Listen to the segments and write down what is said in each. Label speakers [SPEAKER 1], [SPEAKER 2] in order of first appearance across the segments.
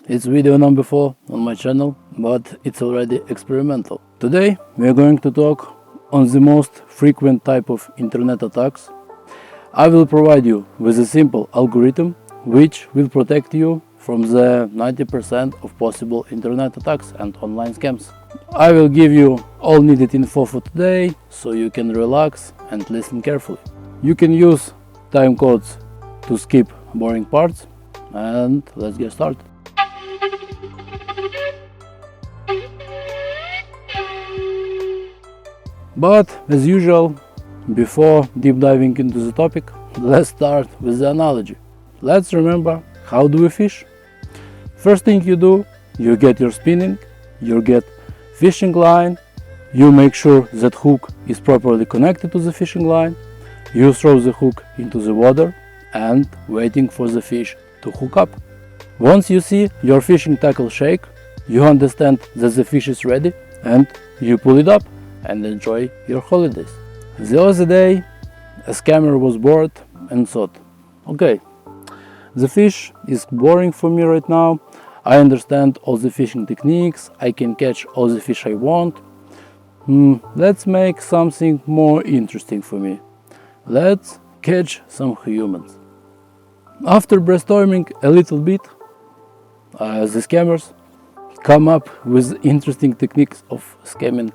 [SPEAKER 1] It's video number 4 on my channel, but it's already experimental. Today we are going to talk on the most frequent type of internet attacks. I will provide you with a simple algorithm which will protect you from the 90% of possible internet attacks and online scams. I will give you all needed info for today, so you can relax and listen carefully. You can use time codes to skip boring parts, and let's get started. But as usual, before deep diving into the topic, let's start with the analogy. Let's remember, how do we fish? First thing you do, you get your spinning, you get fishing line, you make sure that hook is properly connected to the fishing line, you throw the hook into the water and waiting for the fish to hook up. Once you see your fishing tackle shake, you understand that the fish is ready and you pull it up and enjoy your holidays. The other day, a scammer was bored and thought, okay, the fish is boring for me right now, I understand all the fishing techniques, I can catch all the fish I want. Let's make something more interesting for me. Let's catch some humans. After brainstorming a little bit, the scammers come up with interesting techniques of scamming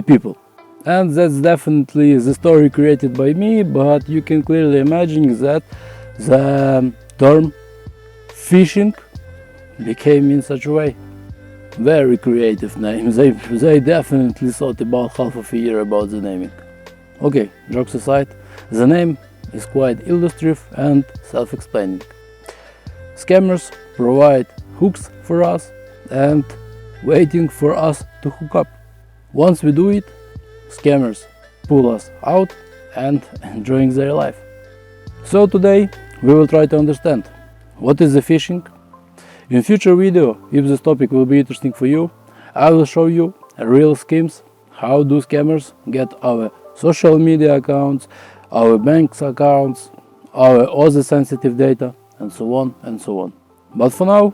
[SPEAKER 1] people. And that's definitely the story created by me, but you can clearly imagine that the term phishing became in such a way. Very creative name. They definitely thought about half of a year about the naming. Okay, jokes aside, the name is quite illustrative and self-explaining. Scammers provide hooks for us and waiting for us to hook up. Once we do it, scammers pull us out and enjoying their life. So today we will try to understand what is the phishing. In future video, if this topic will be interesting for you, I will show you real schemes, how do scammers get our social media accounts, our bank accounts, our other sensitive data, and so on and so on. But for now,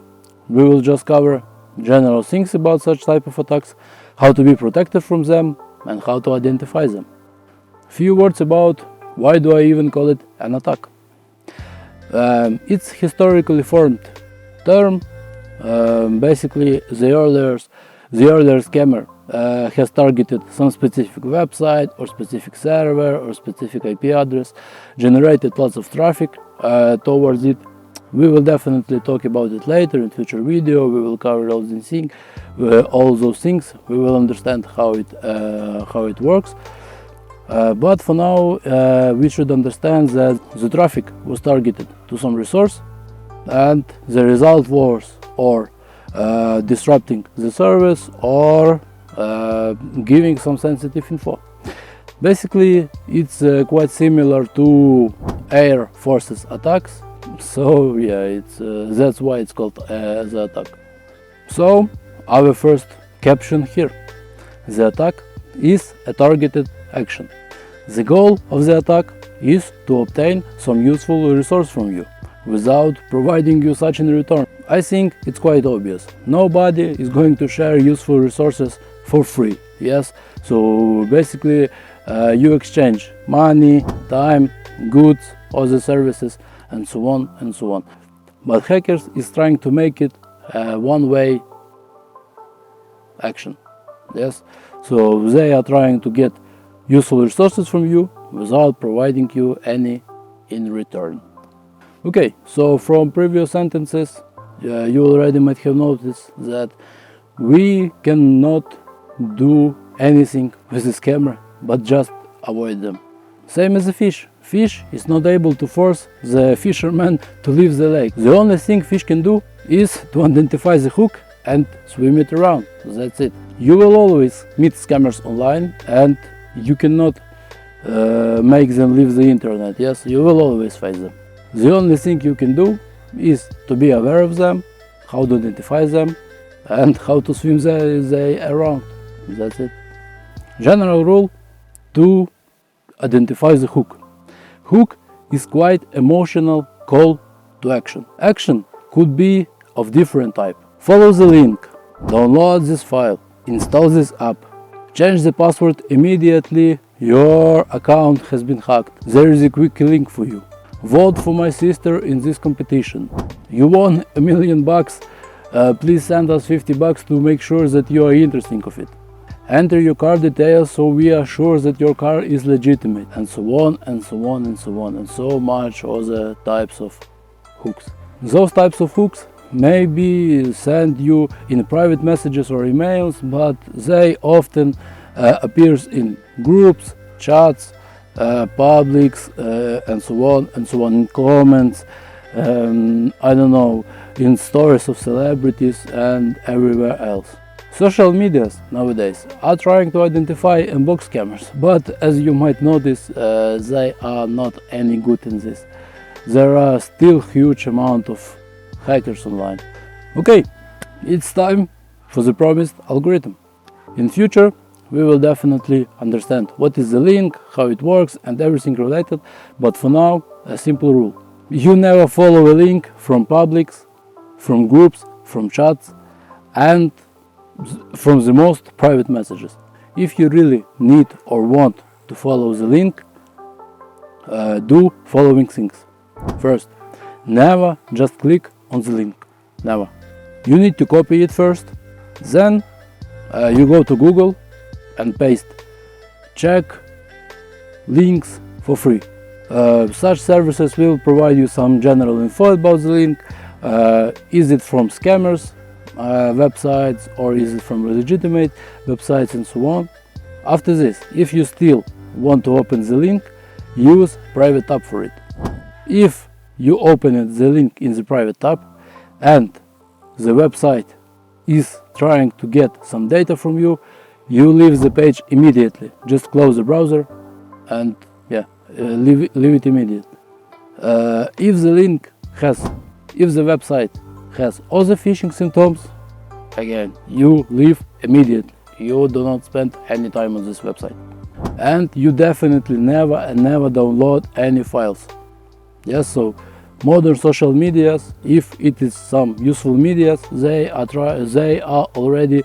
[SPEAKER 1] we will just cover general things about such type of attacks, how to be protected from them, and how to identify them. Few words about why do I even call it an attack. It's historically formed term. Basically, the earlier scammer has targeted some specific website or specific server or specific IP address, generated lots of traffic towards it. We will definitely talk about it later in future video. We will cover all those things. We will understand how it works. But for now, we should understand that the traffic was targeted to some resource, and the result was or disrupting the service or giving some sensitive info. Basically, it's quite similar to Air Forces attacks. So yeah, that's why it's called the attack. So our first caption here: the attack is a targeted action. The goal of the attack is to obtain some useful resource from you without providing you such in return. I think it's quite obvious. Nobody is going to share useful resources for free. Yes, so basically you exchange money, time, goods, other services, and so on and so on. But hackers is trying to make it a one-way action. Yes, so they are trying to get useful resources from you without providing you any in return. Okay, so from previous sentences, you already might have noticed that we cannot do anything with this camera, but just avoid them. Same as a fish. Fish is not able to force the fisherman to leave the lake. The only thing fish can do is to identify the hook and swim it around. That's it. You will always meet scammers online, and you cannot make them leave the internet. Yes, you will always face them. The only thing you can do is to be aware of them, how to identify them, and how to swim they around. That's it. General rule: to identify the hook. Hook is quite emotional call to action. Action could be of different type. Follow the link, download this file, install this app, change the password immediately your account has been hacked. There is a quick link for you. Vote for my sister in this competition. You won $1 million. Please send us $50 to make sure that you are interested of it. Enter your car details so we are sure that your car is legitimate, and so on and so on and so on and so much other types of hooks. Those types of hooks may be sent you in private messages or emails, but they often appears in groups, chats, publics, and so on, in comments, I don't know, in stories of celebrities and everywhere else. Social medias nowadays are trying to identify and block scammers, but as you might notice, they are not any good in this. There are still huge amount of hackers online. Okay, it's time for the promised algorithm. In future, we will definitely understand what is the link, how it works and everything related, but for now, a simple rule. You never follow a link from publics, from groups, from chats, and from the most private messages. If you really need or want to follow the link, do following things. First, never just click on the link. Never. You need to copy it first, then you go to Google and paste check links for free. Such services will provide you some general info about the link. Is it from scammers websites, or is it from legitimate websites, and so on. After this, if you still want to open the link, use private tab for it. If you open the link in the private tab and the website is trying to get some data from you, you leave the page immediately. Just close the browser and leave it immediately. If the website has other phishing symptoms, again, you leave immediately. You do not spend any time on this website. And you definitely never download any files. Yes, so modern social medias, if it is some useful medias, they are already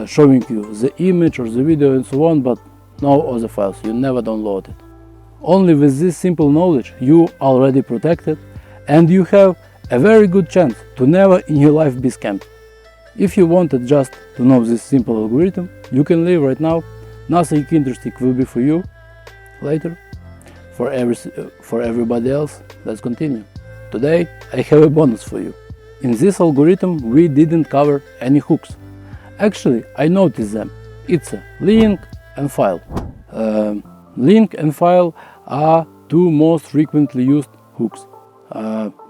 [SPEAKER 1] showing you the image or the video and so on, but no other files. You never download it. Only with this simple knowledge you already protected, and you have a very good chance to never in your life be scammed. If you wanted just to know this simple algorithm, you can leave right now. Nothing interesting will be for you later. For everybody else, let's continue. Today I have a bonus for you. In this algorithm we didn't cover any hooks. Actually, I noticed them. It's a link and file. Link and file are two most frequently used hooks.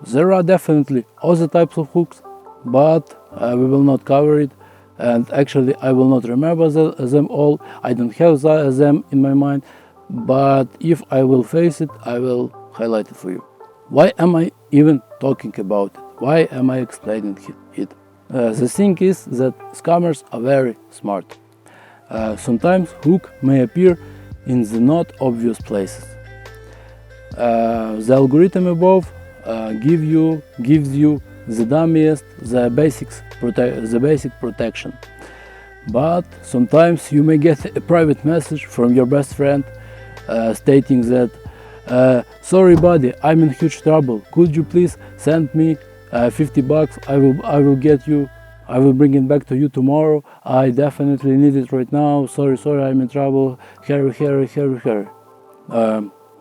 [SPEAKER 1] There are definitely other types of hooks, but we will not cover it, and actually I will not remember them all. I don't have them in my mind, but if I will face it, I will highlight it for you. Why am I even talking about it? Why am I explaining it? The thing is that scammers are very smart. Sometimes hook may appear in the not obvious places. The algorithm above gives you the dummiest, the basic protection. But sometimes you may get a private message from your best friend stating that sorry buddy, I'm in huge trouble, could you please send me $50? I will bring it back to you tomorrow. I definitely need it right now. Sorry, I'm in trouble. Hurry.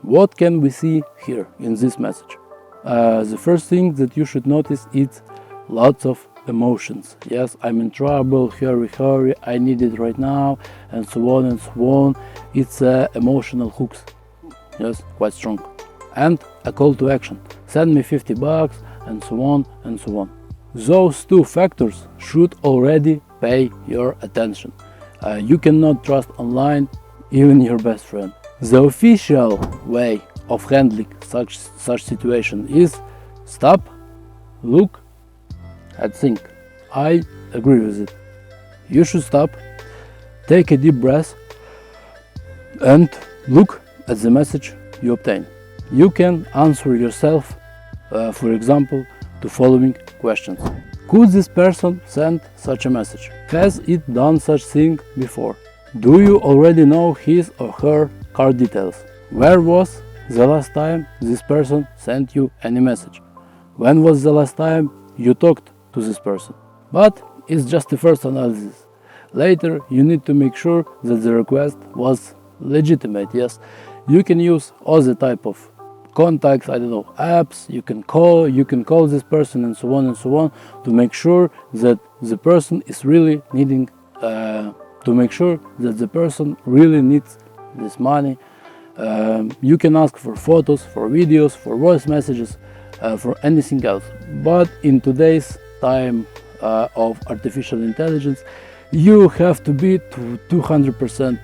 [SPEAKER 1] What can we see here in this message? The first thing that you should notice is lots of emotions. Yes, I'm in trouble, hurry, I need it right now, and so on. It's emotional hooks. Yes, quite strong. And a call to action. Send me $50 and so on. Those two factors should already pay your attention. You cannot trust online even your best friend. The official way of handling such situation is stop, look, and think. I agree with it. You should stop, take a deep breath, and look at the message you obtain. You can answer yourself, for example, to following questions. Could this person send such a message? Has it done such thing before? Do you already know his or her card details? Where was the last time this person sent you any message? When was the last time you talked to this person? But it's just the first analysis. Later, you need to make sure that the request was legitimate. Yes, you can use other type of contacts, I don't know, apps, you can call this person and so on to make sure that the person is really needing, to make sure that the person really needs this money. You can ask for photos, for videos, for voice messages, for anything else. But in today's time of artificial intelligence, you have to be 200%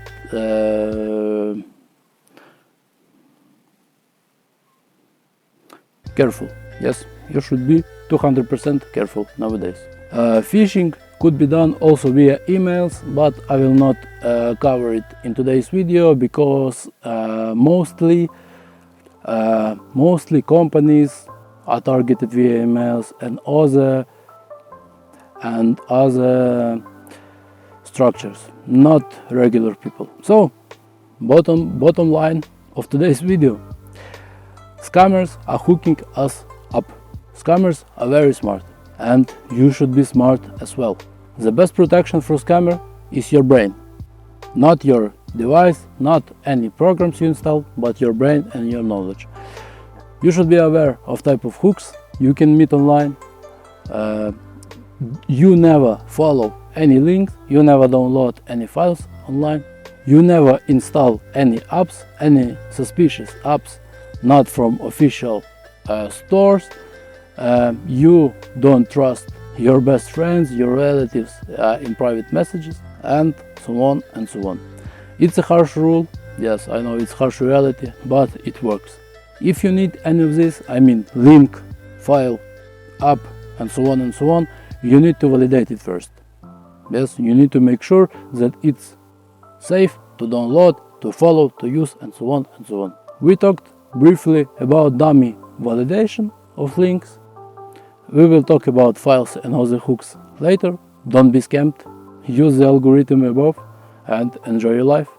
[SPEAKER 1] careful. Yes, you should be 200% careful nowadays. Phishing could be done also via emails, but I will not cover it in today's video because mostly companies are targeted via emails and other structures, not regular people. So, bottom line of today's video: scammers are hooking us up. Scammers are very smart, and you should be smart as well. The best protection for scammer is your brain, not your device, not any programs you install, but your brain and your knowledge. You should be aware of type of hooks you can meet online. You never follow any links, you never download any files online, you never install any apps, any suspicious apps not from official stores. You don't trust your best friends, your relatives in private messages, and so on and so on. It's a harsh rule, yes, I know it's harsh reality, but it works. If you need any of this, I mean link, file, app, and so on, you need to validate it first. Yes, you need to make sure that it's safe to download, to follow, to use, and so on and so on. We talked briefly about dummy validation of links. We will talk about files and other hooks later. Don't be scammed. Use the algorithm above and enjoy your life.